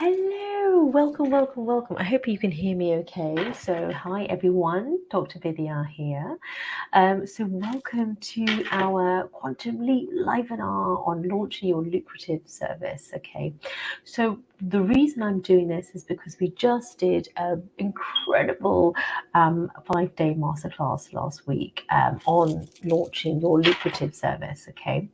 Hello, welcome. I hope you can hear me okay. So, hi everyone, Dr. Vidya here. So, welcome to our Quantum Leap Livenar on launching your lucrative service. Okay, so the reason I'm doing this is because we just did an incredible 5-day masterclass last week on launching your lucrative service. Okay,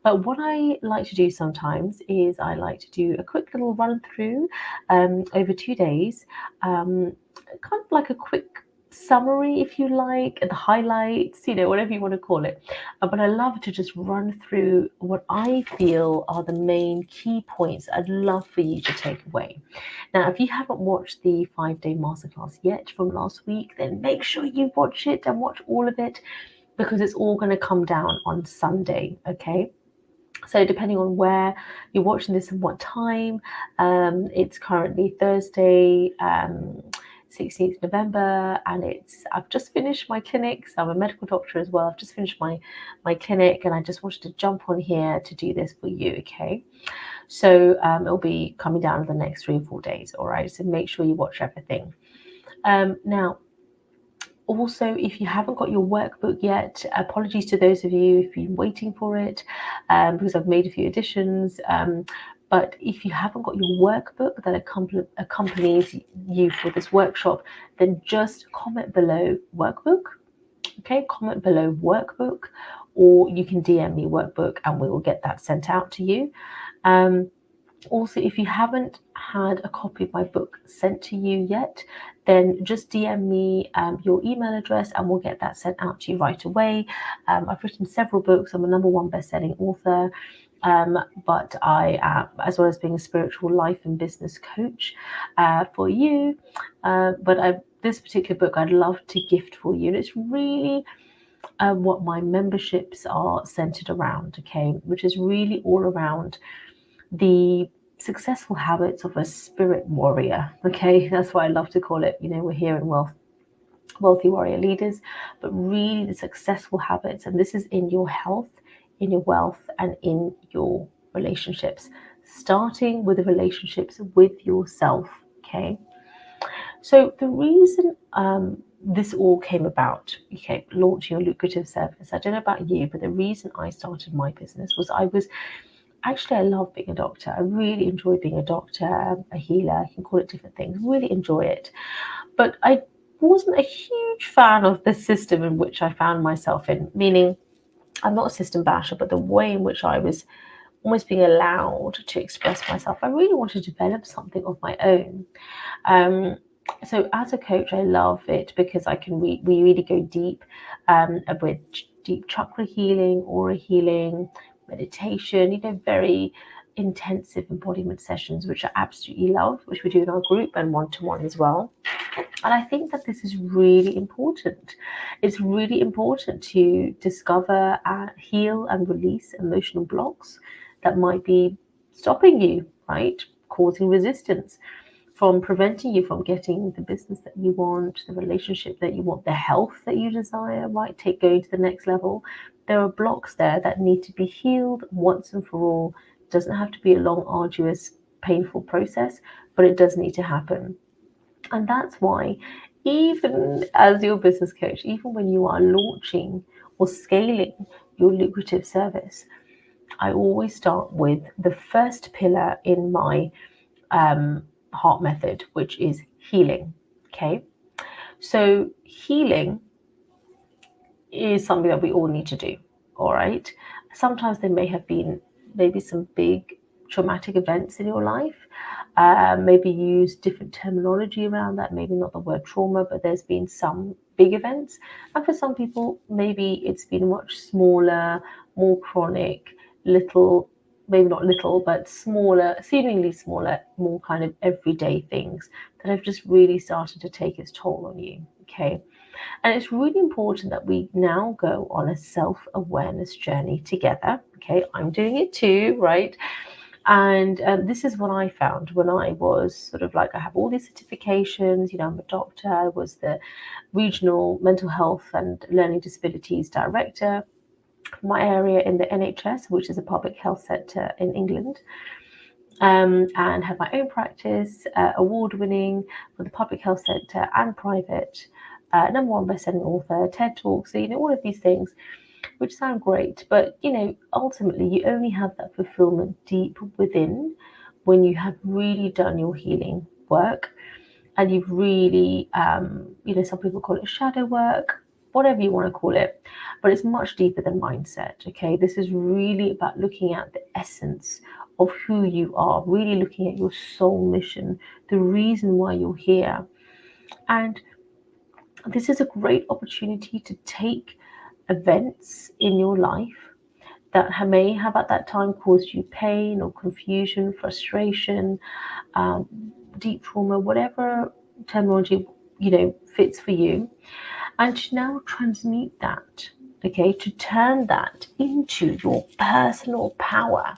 but what I like to do sometimes is I like to do a quick little run through over 2 days, kind of like a quick summary, if you like, the highlights, whatever you want to call it. But I love to just run through what I feel are the main key points I'd love for you to take away. Now, if you haven't watched the 5-day masterclass yet from last week, then make sure you watch it and watch all of it because it's all going to come down on Sunday, okay? So depending on where you're watching this and what time, it's currently Thursday, 16th November, and I've just finished my clinic. So I'm a medical doctor as well. I've just finished my clinic, and I just wanted to jump on here to do this for you. Okay, so it'll be coming down in the next 3 or 4 days. All right, so make sure you watch everything. Now, also, if you haven't got your workbook yet, apologies to those of you if you're waiting for it, because I've made a few additions. But if you haven't got your workbook that accompanies you for this workshop, then just comment below workbook. Okay, comment below workbook, or you can DM me workbook and we will get that sent out to you. Also, if you haven't had a copy of my book sent to you yet, then just DM me your email address and we'll get that sent out to you right away. I've written several books. I'm a number 1 best-selling author, but I am, as well as being a spiritual life and business coach for you. This particular book I'd love to gift for you. And it's really what my memberships are centered around, okay, which is really all around the successful habits of a spirit warrior. Okay, that's what I love to call it. We're here in wealthy warrior leaders, but really the successful habits, and this is in your health, in your wealth, and in your relationships, starting with the relationships with yourself. Okay, so the reason this all came about, okay, launching your lucrative service, I don't know about you, but the reason I started my business was I love being a doctor. I really enjoy being a doctor, a healer. You can call it different things. Really enjoy it. But I wasn't a huge fan of the system in which I found myself in, meaning I'm not a system basher, but the way in which I was almost being allowed to express myself, I really wanted to develop something of my own. So as a coach, I love it because I can we really go deep with deep chakra healing, aura healing, meditation, very intensive embodiment sessions, which I absolutely love, which we do in our group and one-to-one as well. And I think that this is really important. It's really important to discover, heal, and release emotional blocks that might be stopping you, right? Causing resistance, from preventing you from getting the business that you want, the relationship that you want, the health that you desire, right? Going to the next level. There are blocks there that need to be healed once and for all. It doesn't have to be a long, arduous, painful process, but it does need to happen. And that's why, even as your business coach, even when you are launching or scaling your lucrative service, I always start with the first pillar in my heart method, which is healing. Okay, so healing is something that we all need to do. All right, sometimes there may have been maybe some big traumatic events in your life. Maybe use different terminology around that, maybe not the word trauma, but there's been some big events. And for some people, maybe it's been much smaller, more chronic, little, maybe not little, but smaller, seemingly smaller, more kind of everyday things that have just really started to take its toll on you. Okay. And it's really important that we now go on a self-awareness journey together. Okay. I'm doing it too, right? And this is what I found when I was sort of like, I have all these certifications, I'm a doctor, I was the regional mental health and learning disabilities director for my area in the NHS, which is a public health sector in England. and have my own practice, award-winning for the public health sector and private, number one best-selling author, TED Talks, so all of these things, which sound great, but ultimately you only have that fulfillment deep within when you have really done your healing work, and you've really, some people call it shadow work, whatever you want to call it, but it's much deeper than mindset. Okay, this is really about looking at the essence of who you are, really looking at your soul mission, the reason why you're here. And this is a great opportunity to take events in your life that may have at that time caused you pain or confusion, frustration, deep trauma, whatever terminology fits for you, and to now transmute that, okay, to turn that into your personal power.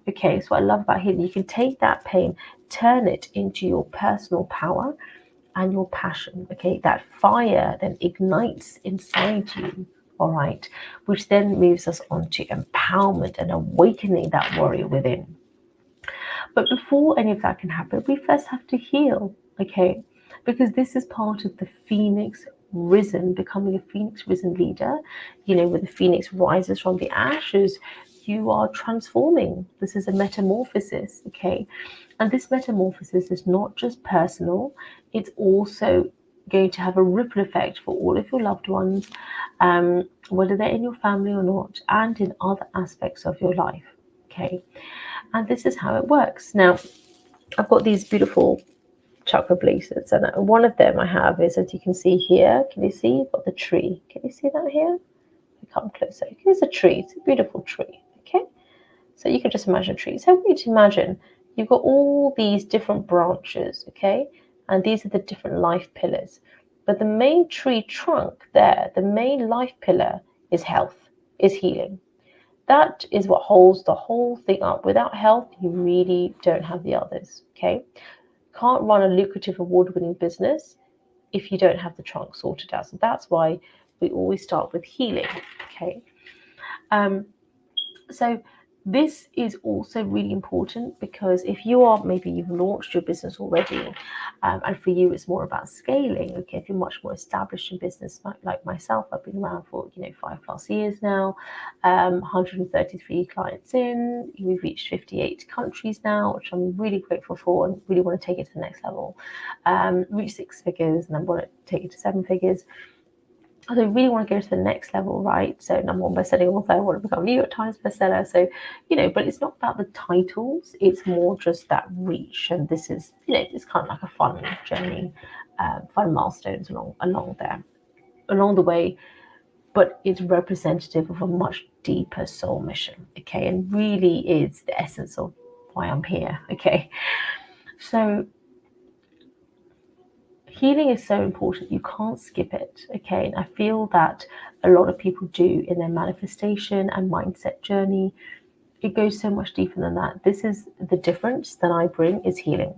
Okay, so what I love about healing, you can take that pain, turn it into your personal power and your passion. Okay, that fire then ignites inside you, all right, which then moves us on to empowerment and awakening that warrior within. But before any of that can happen, we first have to heal, okay? Because this is part of the phoenix risen, becoming a phoenix risen leader. When the phoenix rises from the ashes, you are transforming. This is a metamorphosis, okay? And this metamorphosis is not just personal, it's also going to have a ripple effect for all of your loved ones, whether they're in your family or not, and in other aspects of your life, okay? And this is how it works. Now, I've got these beautiful chakra bracelets, and one of them I have is, as you can see here, can you see? You've got the tree. Can you see that here? Come closer. Here's a tree. It's a beautiful tree. Okay, so you can just imagine a tree. So I want you to imagine you've got all these different branches. Okay, and these are the different life pillars. But the main tree trunk there, the main life pillar is health, is healing. That is what holds the whole thing up. Without health, you really don't have the others. Okay, can't run a lucrative award-winning business if you don't have the trunk sorted out. So that's why we always start with healing. Okay, so this is also really important, because if you are, maybe you've launched your business already, and for you it's more about scaling. Okay, if you're much more established in business, like myself, I've been around for 5+ years now, 133 clients in, we've reached 58 countries now, which I'm really grateful for, and really want to take it to the next level. Reach 6 figures, and I want to take it to 7 figures. I really want to go to the next level, right? So number one best-selling author, I want to become New York Times bestseller. So, but it's not about the titles. It's more just that reach. And this is, it's kind of like a fun journey, fun milestones along the way. But it's representative of a much deeper soul mission, okay? And really is the essence of why I'm here, okay? So healing is so important. You can't skip it, okay? And I feel that a lot of people do in their manifestation and mindset journey. It goes so much deeper than that. This is the difference that I bring, is healing.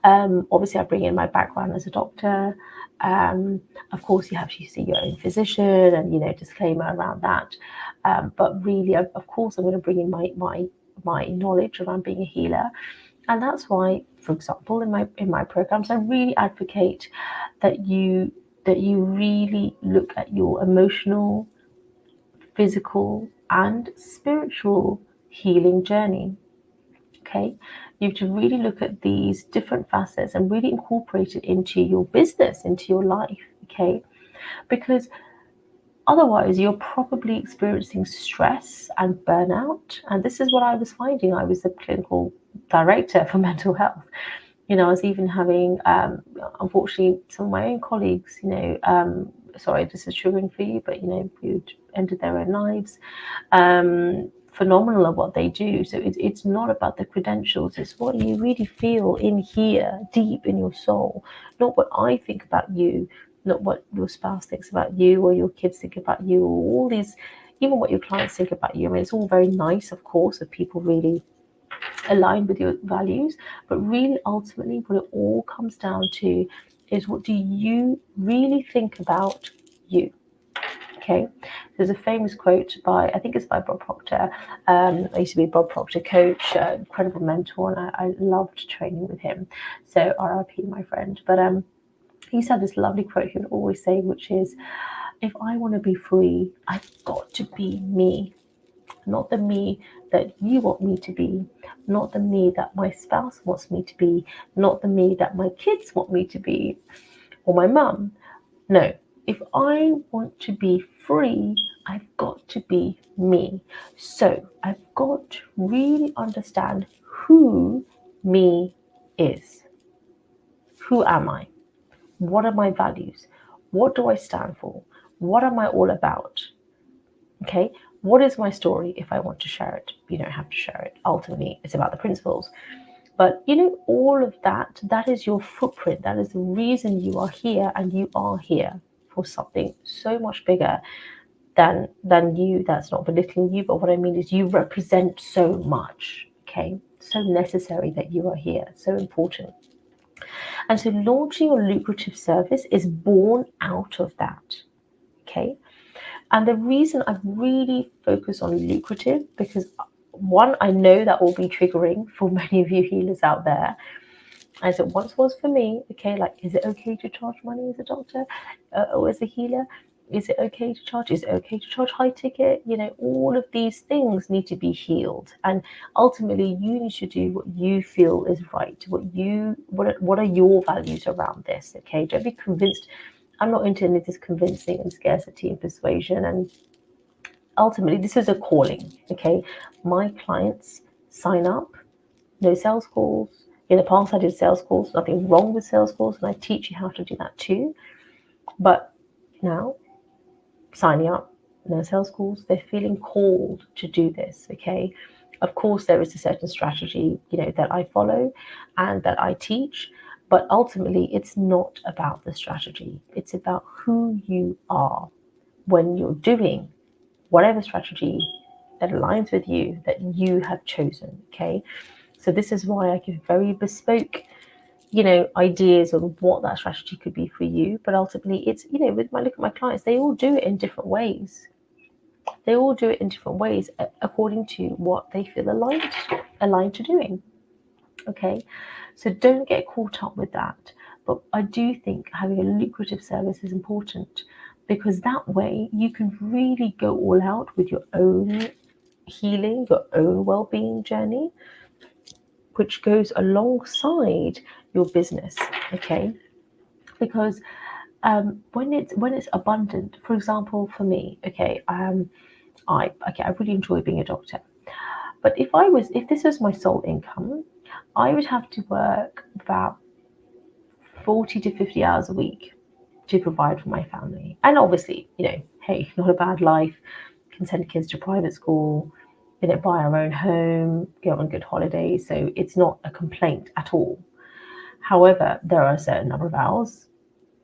Obviously, I bring in my background as a doctor. Of course, you have to see your own physician, and disclaimer around that. But really, of course, I'm going to bring in my knowledge around being a healer. And that's why, for example, in my programs, I really advocate that you really look at your emotional, physical, and spiritual healing journey. Okay, you have to really look at these different facets and really incorporate it into your business, into your life. Okay, because otherwise, you're probably experiencing stress and burnout. And this is what I was finding. I was the clinical director for mental health. I was even having, unfortunately, some of my own colleagues, sorry, this is triggering for you, but, who'd ended their own lives. Phenomenal at what they do. So it's not about the credentials. It's what you really feel in here, deep in your soul, not what I think about you, not what your spouse thinks about you, or your kids think about you, or all these, even what your clients think about you. I mean, it's all very nice, of course, if people really align with your values, but really ultimately what it all comes down to is, what do you really think about you? Okay, there's a famous quote by, I think it's by Bob Proctor. I used to be a Bob Proctor coach, incredible mentor, and I loved training with him. So RIP, my friend. But he used to have this lovely quote he would always say, which is, if I want to be free, I've got to be me. Not the me that you want me to be, not the me that my spouse wants me to be, not the me that my kids want me to be, or my mum. No, if I want to be free, I've got to be me. So I've got to really understand who me is. Who am I? What are my values? What do I stand for? What am I all about? Okay, what is my story if I want to share it? You don't have to share it. Ultimately, it's about the principles. But all of that, that is your footprint. That is the reason you are here, and you are here for something so much bigger than you. That's not belittling you, but what I mean is you represent so much. Okay, so necessary that you are here, so important. And so launching your lucrative service is born out of that. Okay. And the reason I really focus on lucrative, because one, I know that will be triggering for many of you healers out there, as it once was for me. Okay, like, is it okay to charge money as a doctor or as a healer? Is it okay to charge? Is it okay to charge high ticket? All of these things need to be healed, and ultimately, you need to do what you feel is right. What are your values around this? Okay, don't be convinced. I'm not into any of this convincing and scarcity and persuasion. And ultimately, this is a calling. Okay, my clients sign up, no sales calls. In the past, I did sales calls, nothing wrong with sales calls, and I teach you how to do that too. But now, signing up, no sales calls, they're feeling called to do this. Okay, of course, there is a certain strategy, that I follow and that I teach, but ultimately, it's not about the strategy. It's about who you are when you're doing whatever strategy that aligns with you, that you have chosen. Okay, so this is why I give very bespoke ideas on what that strategy could be for you. But ultimately, it's with my look at my clients, they all do it in different ways. They all do it in different ways according to what they feel aligned to doing. Okay, so don't get caught up with that. But I do think having a lucrative service is important, because that way you can really go all out with your own healing, your own well-being journey, which goes alongside your business. Okay, because when it's abundant, for example, for me, okay, I really enjoy being a doctor, but if this was my sole income, I would have to work about 40 to 50 hours a week to provide for my family. And obviously, hey, not a bad life, can send kids to private school, buy our own home, go on good holidays, so it's not a complaint at all. However, there are a certain number of hours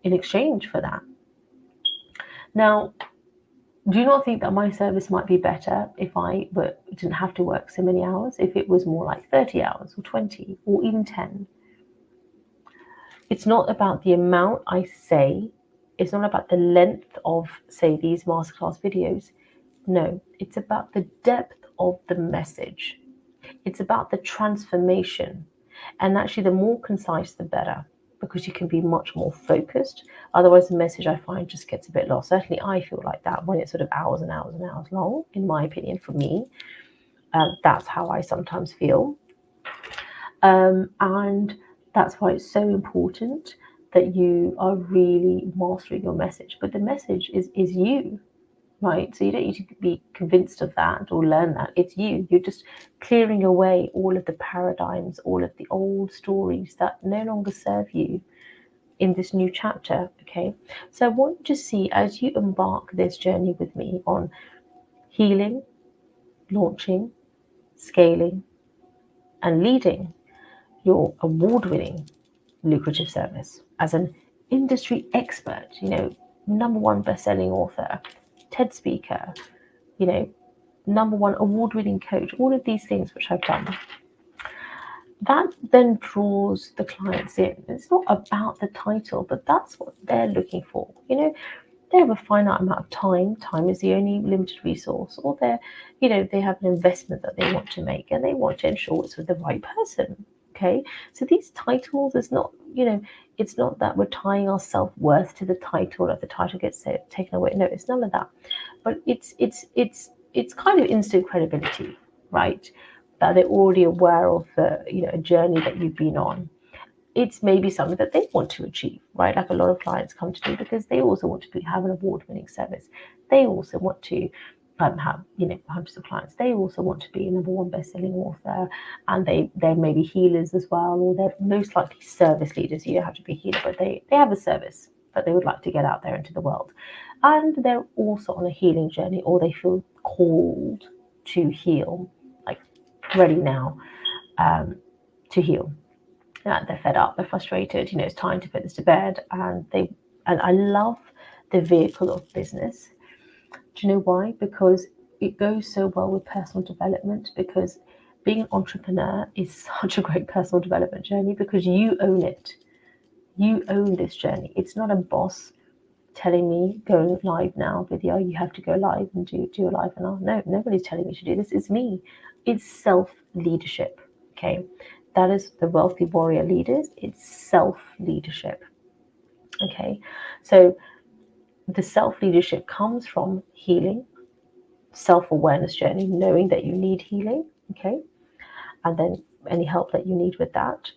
in exchange for that. Now, do you not think that my service might be better if I didn't have to work so many hours, if it was more like 30 hours or 20 or even 10? It's not about the amount I say. It's not about the length of, say, these masterclass videos. No, it's about the depth of the message. It's about the transformation. And actually, the more concise, the better, because you can be much more focused. Otherwise, the message, I find, just gets a bit lost. Certainly, I feel like that when it's sort of hours and hours and hours long, in my opinion, for me. That's how I sometimes feel. And that's why it's so important that you are really mastering your message. But the message is you, right? So you don't need to be convinced of that or learn that. It's you. You're just clearing away all of the paradigms, all of the old stories that no longer serve you in this new chapter. Okay, so I want to see, as you embark this journey with me on healing, launching, scaling, and leading your award-winning lucrative service as an industry expert, number one best-selling author, TED speaker, number one award-winning coach, all of these things which I've done. That then draws the clients in. It's not about the title, but that's what they're looking for. they have a finite amount of time. Time is the only limited resource, or they have an investment that they want to make, and they want to ensure it's with the right person. Okay, so these titles is not, it's not that we're tying our self-worth to the title, or the title gets taken away. No, it's none of that. But it's kind of instant credibility, right? That they're already aware of the a journey that you've been on. It's maybe something that they want to achieve, right? Like a lot of clients come to me because they also want to have an award-winning service. They also want to have hundreds of clients. They also want to be a number one best-selling author, and they're maybe healers as well, or they're most likely service leaders. You don't have to be a healer, but they have a service that they would like to get out there into the world, and they're also on a healing journey, or they feel called to heal, like ready now to heal. They're fed up, they're frustrated, it's time to put this to bed. And I love the vehicle of business. Do you know why? Because it goes so well with personal development, because being an entrepreneur is such a great personal development journey, because you own it. You own this journey. It's not a boss telling me go live now video, you have to go live and do a live now. No, nobody's telling me to do this. It's me. It's self-leadership. Okay. That is the wealthy warrior leaders. It's self-leadership. Okay. So the self-leadership comes from healing, self-awareness journey, knowing that you need healing. Okay. And then any help that you need with that.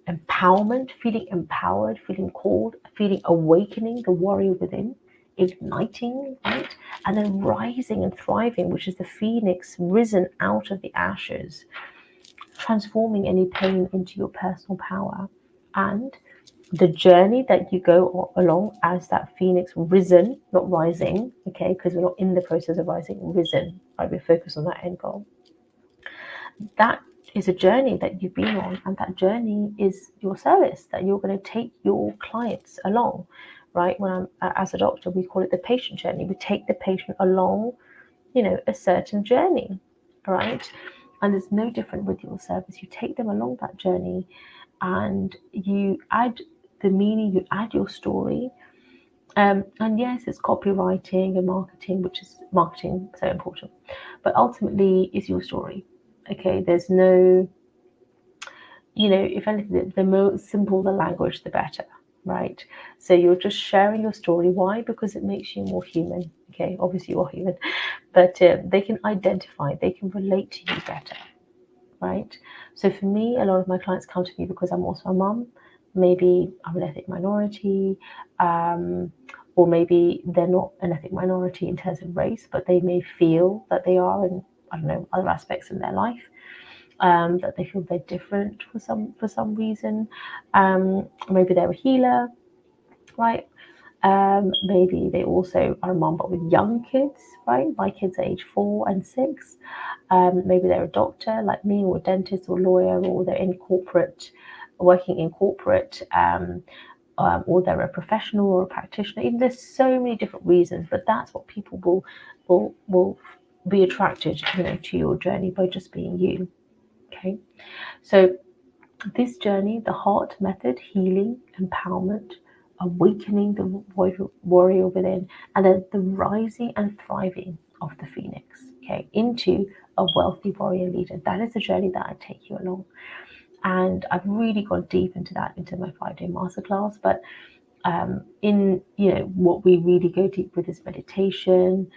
Empowerment, feeling empowered, feeling called, feeling awakening the warrior within, igniting, right? And then rising and thriving, which is the phoenix risen out of the ashes, transforming any pain into your personal power. And the journey that you go along as that phoenix risen, not rising, okay, because we're not in the process of rising, risen, right? We're focused on that end goal. That is a journey that you've been on, and that journey is your service that you're going to take your clients along, right? When I'm as a doctor, we call it the patient journey. We take the patient along, a certain journey, right? And it's no different with your service. You take them along that journey, and you add the meaning, you add your story. And yes, it's copywriting and marketing, which is marketing so important, but ultimately it's your story. Okay, there's no, if anything, the more simple the language, the better, right? So you're just sharing your story. Why? Because it makes you more human. Okay, obviously you are human, but they can identify, they can relate to you better, right? So for me, a lot of my clients come to me because I'm also a mum. Maybe I'm an ethnic minority, or maybe they're not an ethnic minority in terms of race, but they may feel that they are in, I don't know, other aspects in their life. That they feel they're different for some reason. Maybe they're a healer, right? Maybe they also are a mom but with young kids, right? My kids are age 4 and 6. Maybe they're a doctor like me, or a dentist or lawyer, or they're in corporate, working in corporate, or they're a professional or a practitioner. Even there's so many different reasons, but that's what people will be attracted, to your journey by just being you. Okay, so this journey, the heart method, healing, empowerment, awakening the warrior within, and then the rising and thriving of the phoenix, okay, into a wealthy warrior leader. That is the journey that I take you along. And I've really gone deep into that, into my 5-day masterclass. But in what we really go deep with is meditation,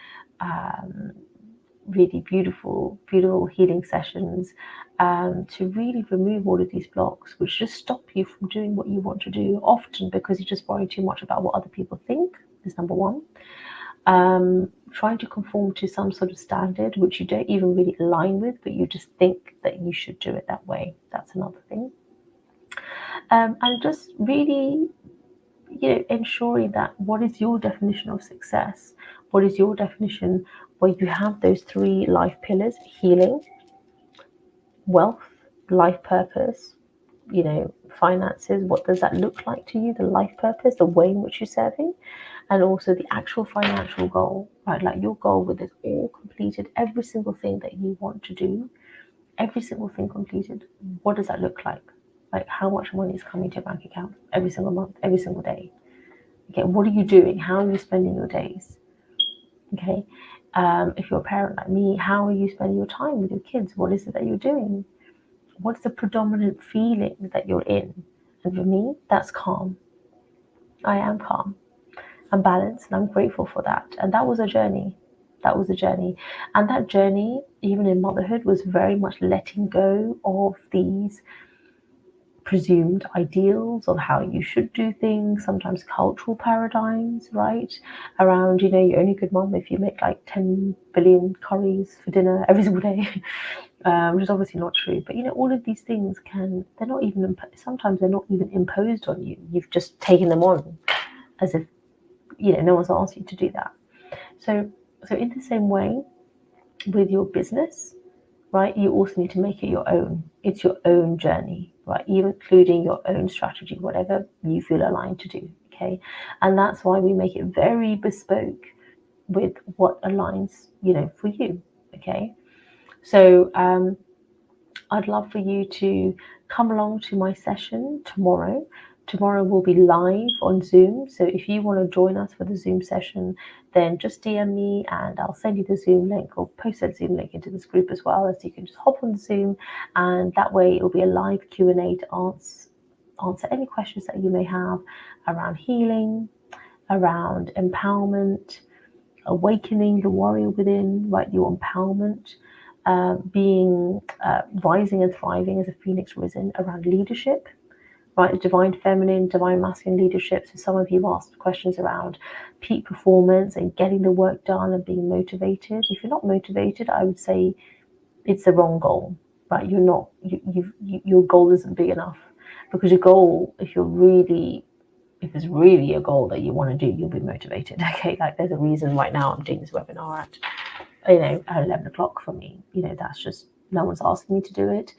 really beautiful healing sessions, to really remove all of these blocks which just stop you from doing what you want to do, often because you just worry too much about what other people think, is number one. Trying to conform to some sort of standard which you don't even really align with, but you just think that you should do it that way. That's another thing. And just really, ensuring that what is your definition of success? What is your definition where you have those 3 life pillars: healing, wealth, life purpose, finances. What does that look like to you? The life purpose, the way in which you're serving, and also the actual financial goal, right? Like your goal with it all completed, every single thing that you want to do, every single thing completed. What does that look like? Like how much money is coming to your bank account every single month, every single day? Okay, what are you doing? How are you spending your days? Okay, if you're a parent like me, how are you spending your time with your kids? What is it that you're doing? What's the predominant feeling that you're in? And for me, that's calm. I am calm. I'm balanced, and I'm grateful for that. And that was a journey. That was a journey. And that journey, even in motherhood, was very much letting go of these presumed ideals of how you should do things, sometimes cultural paradigms, right? Around, you're only a good mom if you make like 10 billion curries for dinner every single day, which is obviously not true. But, all of these things they're not even, sometimes they're not even imposed on you. You've just taken them on as if, no one's asked you to do that. So in the same way with your business, right, you also need to make it your own. It's your own journey, right? Even including your own strategy, whatever you feel aligned to do, okay? And that's why we make it very bespoke with what aligns, for you, okay? So I'd love for you to come along to my session tomorrow. Tomorrow we'll be live on Zoom. So if you want to join us for the Zoom session, then just DM me and I'll send you the Zoom link, or post that Zoom link into this group as well, so you can just hop on the Zoom, and that way it'll be a live Q&A to answer any questions that you may have around healing, around empowerment, awakening the warrior within, right? Your empowerment, being rising and thriving as a phoenix risen, around leadership, right? Divine feminine, divine masculine leadership. So some of you asked questions around peak performance and getting the work done and being motivated. If you're not motivated, I would say it's the wrong goal, right? You're not, your goal isn't big enough, because your goal, if it's really a goal that you want to do, you'll be motivated. Okay, like there's a reason right now I'm doing this webinar at 11 o'clock for me. That's just, no one's asking me to do it.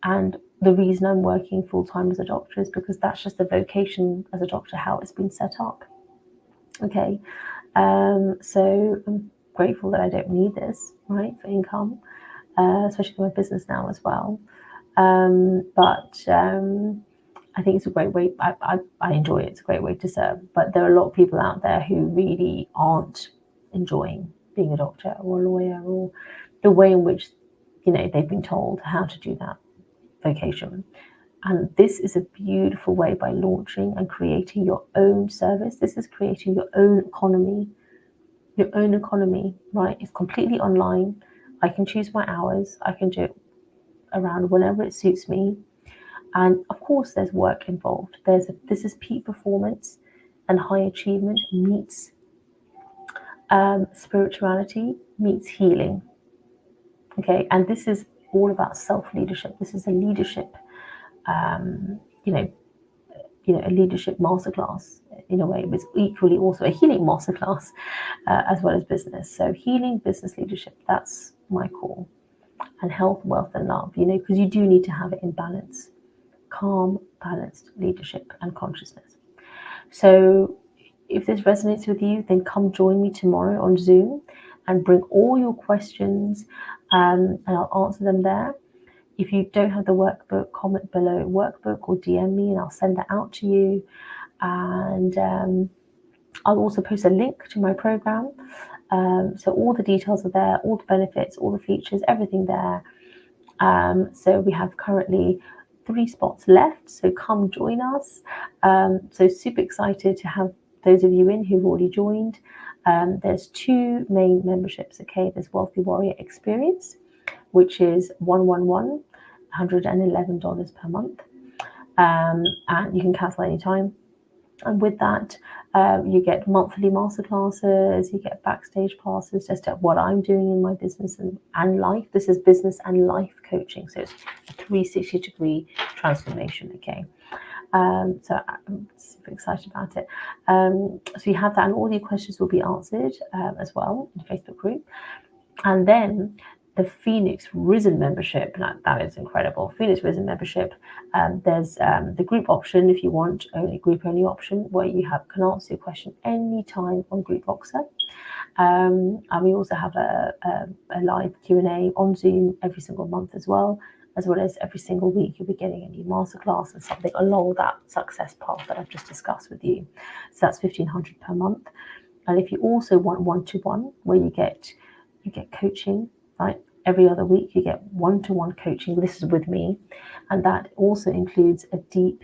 And the reason I'm working full-time as a doctor is because that's just the vocation as a doctor, how it's been set up. Okay, so I'm grateful that I don't need this, right, for income, especially for my business now as well. But I think it's a great way. I enjoy it. It's a great way to serve. But there are a lot of people out there who really aren't enjoying being a doctor or a lawyer, or the way in which they've been told how to do that vocation. And this is a beautiful way, by launching and creating your own service. This is creating your own economy. Your own economy, right? It's completely online. I can choose my hours. I can do it around whenever it suits me. And of course, there's work involved. This is peak performance and high achievement meets spirituality meets healing. Okay, and this is all about self-leadership. This is a leadership, a leadership masterclass in a way, but it's equally also a healing masterclass, as well as business. So healing, business, leadership, that's my core. And health, wealth, and love, because you do need to have it in balance. Calm, balanced leadership and consciousness. So if this resonates with you, then come join me tomorrow on Zoom and bring all your questions, and I'll answer them there. If you don't have the workbook, comment below workbook or DM me and I'll send that out to you. And I'll also post a link to my program. So all the details are there, all the benefits, all the features, everything there. So we have currently 3 spots left, so come join us. So super excited to have those of you in who've already joined. There's 2 main memberships, okay? There's Wealthy Warrior Experience, which is $111 per month, and you can cancel anytime. And with that, you get monthly masterclasses, you get backstage passes, just at what I'm doing in my business and life. This is business and life coaching, so it's a 360-degree transformation, okay? So I'm super excited about it. So you have that, and all your questions will be answered as well in the Facebook group. And then the Phoenix Risen membership, that is incredible. Phoenix Risen membership, there's the group option if you want, only group only option, where you can answer your question anytime on Group Boxer. And we also have a live Q&A on Zoom every single month as well. as well as every single week you'll be getting a new masterclass and something along that success path that I've just discussed with you. So that's $1,500 per month. And if you also want one-to-one, where you get coaching, right? Every other week you get one-to-one coaching. This is with me, and that also includes a deep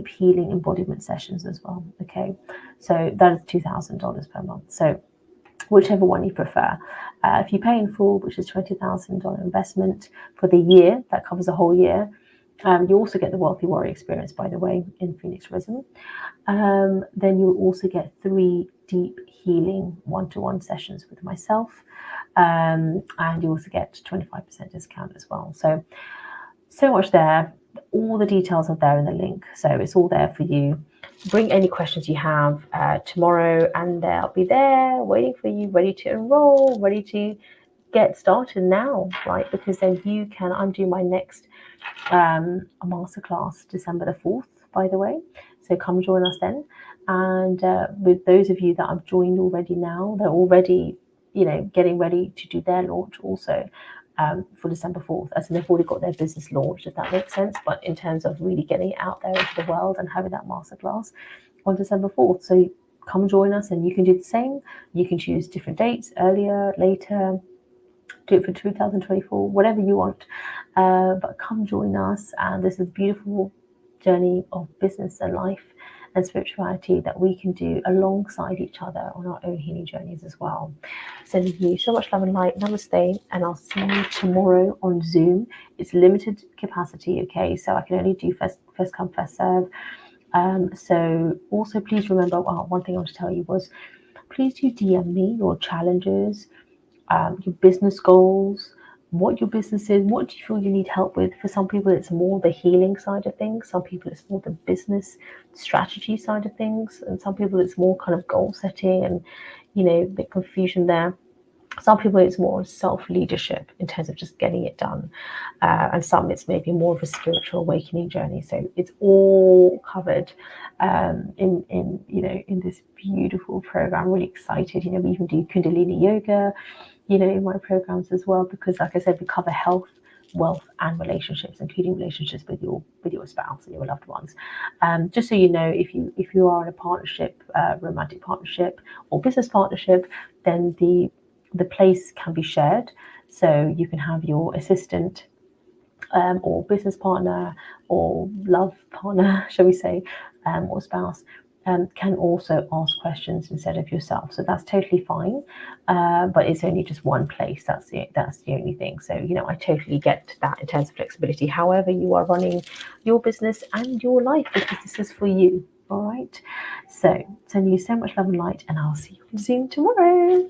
healing embodiment sessions as well. Okay, so that is $2,000 per month. So whichever one you prefer. If you pay in full, which is $20,000 investment for the year, that covers the whole year. You also get the Wealthy Warrior experience, by the way, in Phoenix Risen. Then you'll also get 3 deep healing one-to-one sessions with myself. And you also get 25% discount as well. So much there. All the details are there in the link. So it's all there for you. Bring any questions you have tomorrow, and they'll be there waiting for you, ready to enroll, ready to get started now, right? Because then you can, I'm doing my next masterclass December the 4th, by the way. So come join us then. And with those of you that have joined already now, they're already, getting ready to do their launch also for December 4th, as in they've already got their business launched, if that makes sense. But in terms of really getting it out there into the world and having that masterclass on December 4th. So come join us, and you can do the same. You can choose different dates, earlier, later, do it for 2024, whatever you want. But come join us, and this is a beautiful journey of business and life and spirituality that we can do alongside each other on our own healing journeys as well. Sending you so much love and light. Namaste, and I'll see you tomorrow on Zoom. It's limited capacity, okay? So I can only do first come, first serve. So also please remember, one thing I want to tell you was, please do DM me your challenges, your business goals, what your business is, what do you feel you need help with. For some people, it's more the healing side of things. Some people, it's more the business strategy side of things. And some people, it's more kind of goal setting and, a bit confusion there. Some people, it's more self-leadership in terms of just getting it done. And some, it's maybe more of a spiritual awakening journey. So it's all covered in this beautiful program. I'm really excited. We even do Kundalini yoga, in my programs as well, because like I said, we cover health, wealth, and relationships, including relationships with your spouse and your loved ones. Just so you know, if you are in a partnership, romantic partnership or business partnership, then the place can be shared. So you can have your assistant or business partner or love partner, shall we say, or spouse, can also ask questions instead of yourself. So that's totally fine, but it's only just one place. That's the only thing. So, I totally get that in terms of flexibility. However you are running your business and your life, because this is for you. All right. So sending you so much love and light, and I'll see you on Zoom tomorrow.